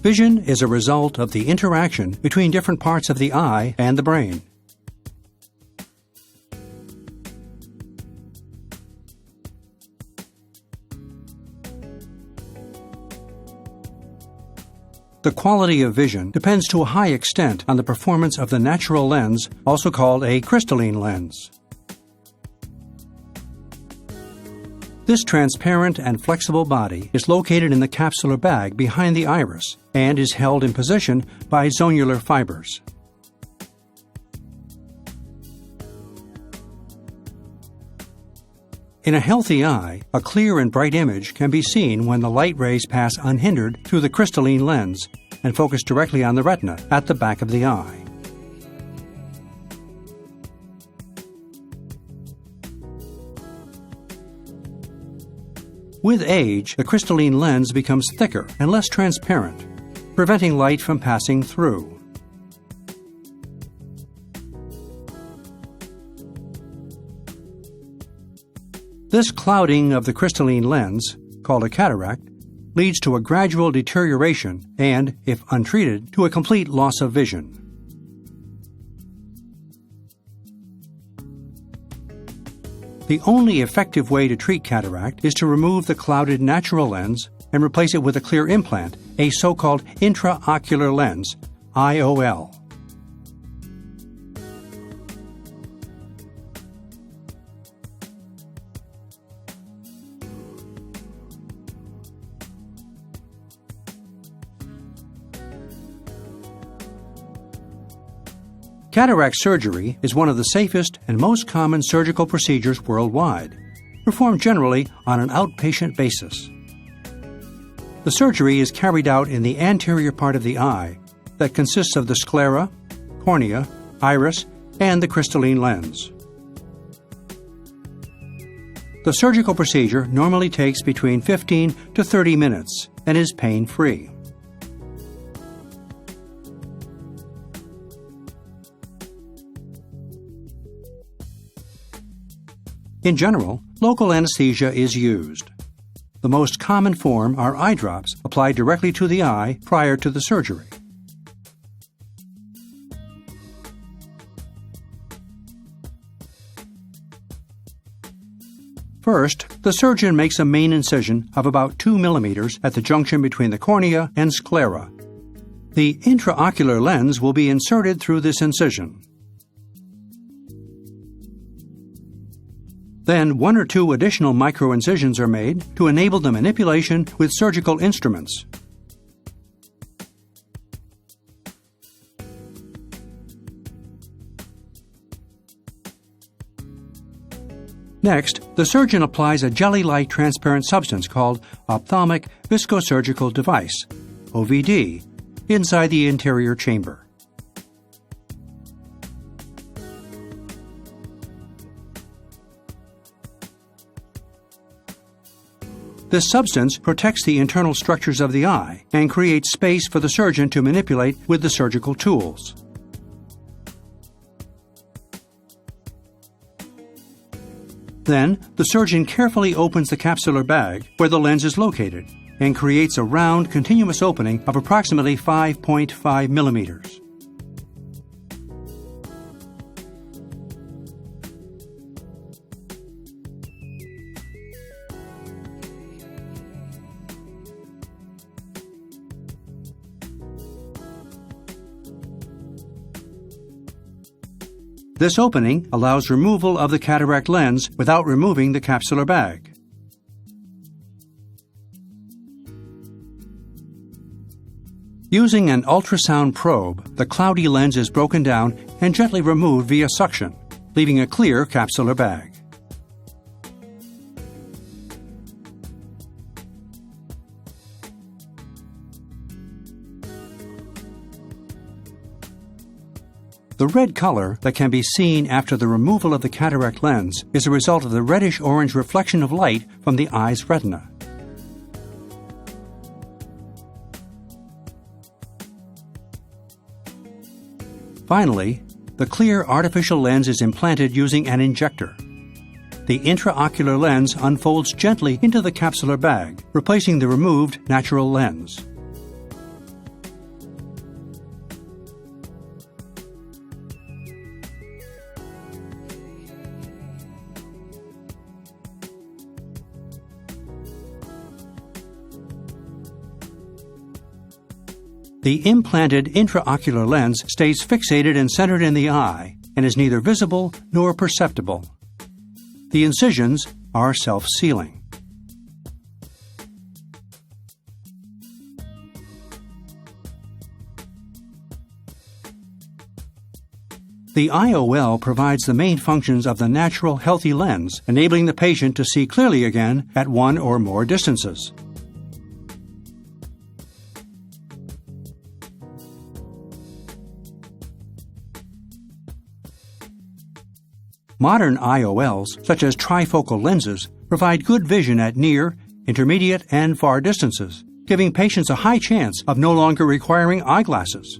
Vision is a result of the interaction between different parts of the eye and the brain. The quality of vision depends to a high extent on the performance of the natural lens, also called a crystalline lens. This transparent and flexible body is located in the capsular bag behind the iris and is held in position by zonular fibers. In a healthy eye, a clear and bright image can be seen when the light rays pass unhindered through the crystalline lens and focus directly on the retina at the back of the eye. With age, the crystalline lens becomes thicker and less transparent, preventing light from passing through. This clouding of the crystalline lens, called a cataract, leads to a gradual deterioration and, if untreated, to a complete loss of vision. The only effective way to treat cataract is to remove the clouded natural lens and replace it with a clear implant, a so-called intraocular lens, IOL. Cataract surgery is one of the safest and most common surgical procedures worldwide, performed generally on an outpatient basis. The surgery is carried out in the anterior part of the eye that consists of the sclera, cornea, iris, and the crystalline lens. The surgical procedure normally takes between 15 to 30 minutes and is pain-free. In general, local anesthesia is used. The most common form are eye drops applied directly to the eye prior to the surgery. First, the surgeon makes a main incision of about 2 millimeters at the junction between the cornea and sclera. The intraocular lens will be inserted through this incision. Then 1 or 2 additional microincisions are made to enable the manipulation with surgical instruments. Next, the surgeon applies a jelly-like transparent substance called ophthalmic viscosurgical device, OVD, inside the interior chamber. This substance protects the internal structures of the eye and creates space for the surgeon to manipulate with the surgical tools. Then, the surgeon carefully opens the capsular bag where the lens is located and creates a round, continuous opening of approximately 5.5 millimeters. This opening allows removal of the cataract lens without removing the capsular bag. Using an ultrasound probe, the cloudy lens is broken down and gently removed via suction, leaving a clear capsular bag. The red color that can be seen after the removal of the cataract lens is a result of the reddish-orange reflection of light from the eye's retina. Finally, the clear artificial lens is implanted using an injector. The intraocular lens unfolds gently into the capsular bag, replacing the removed natural lens. The implanted intraocular lens stays fixated and centered in the eye and is neither visible nor perceptible. The incisions are self-sealing. The IOL provides the main functions of the natural, healthy lens, enabling the patient to see clearly again at one or more distances. Modern IOLs, such as trifocal lenses, provide good vision at near, intermediate, and far distances, giving patients a high chance of no longer requiring eyeglasses.